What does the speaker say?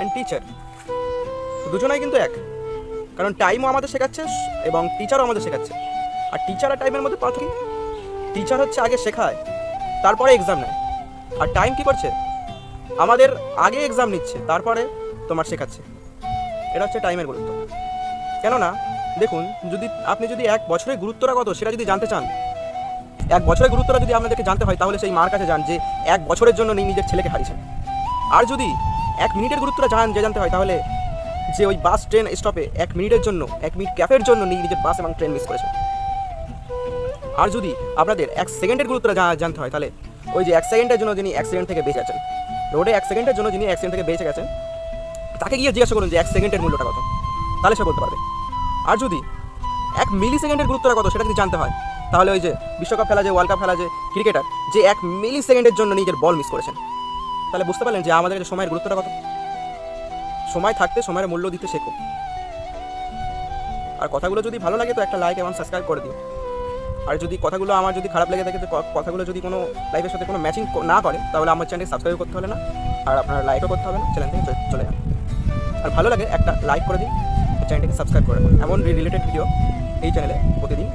And teacher, দুজনাই কিন্তু এক। কারণ টাইমও আমাদের শেখাচ্ছে এবং টিচারও আমাদের শেখাচ্ছে। আর টিচার আর টাইমের মধ্যে পার্থক্য, টিচার হচ্ছে আগে শেখায় তারপরে এক্সাম নেয়, আর টাইম কী করছে, আমাদের আগে এক্সাম নিচ্ছে তারপরে তোমার শেখাচ্ছে। এটা হচ্ছে টাইমের গুরুত্ব। কেননা দেখুন, আপনি যদি এক বছরের গুরুত্বটা কত সেটা যদি জানতে চান, এক বছরের গুরুত্বটা যদি আপনাদেরকে জানতে হয়, তাহলে সেই মার কাছে যান যে এক বছরের জন্য নিজের ছেলেকে হারিয়েছেন। আর যদি এক মিনিটের গুরুত্বটা জানতে হয়, তাহলে যে ওই বাস ট্রেন স্টপে 1 মিনিটের জন্য, 1 মিনিট ক্যাফের জন্য নিজের বাস এবং ট্রেন মিস করেছেন। আর যদি আপনাদের 1 সেকেন্ডের গুরুত্বটা জানতে হয়, তাহলে ওই যে 1 সেকেন্ডের জন্য যিনি অ্যাক্সিডেন্ট থেকে বেঁচে গেছেন, রোডে 1 সেকেন্ডের জন্য যিনি অ্যাক্সিডেন্ট থেকে বেঁচে গেছেন, তাকে গিয়ে জিজ্ঞাসা করুন যে 1 সেকেন্ডের মূল্যটা কত, তাহলে সে বলতে পারবে। আর যদি 1 মিলি সেকেন্ডের গুরুত্বটা কত সেটা যদি জানতে হয়, তাহলে ওই যে বিশ্বকাপ খেলা, যে ওয়ার্ল্ড কাপ খেলা, যে ক্রিকেটার যে 1 মিলি সেকেন্ডের জন্য নিজের বল মিস করেছেন, তাহলে বুঝতে পারলেন যে আমাদের সময়ের গুরুত্বটা কত। সময় থাকতে সময়ের মূল্য দিতে শেখো। আর কথাগুলো যদি ভালো লাগে তো একটা লাইক এবং সাবস্ক্রাইব করে দিও। আর যদি কথাগুলো আমার যদি খারাপ লেগে থাকে, তো কথাগুলো যদি কোনো লাইফের সাথে কোনো ম্যাচিং না করে, তাহলে আমার চ্যানেলকে সাবস্ক্রাইব করতে হবে না, আর আপনার লাইকও করতে হবে না, চ্যানেল থেকে চলে যান। আর ভালো লাগে একটা লাইক করে দিন, চ্যানেলটাকে সাবস্ক্রাইব করে রাখুন। এমন রিলেটেড ভিডিও এই চ্যানেলে প্রতিদিন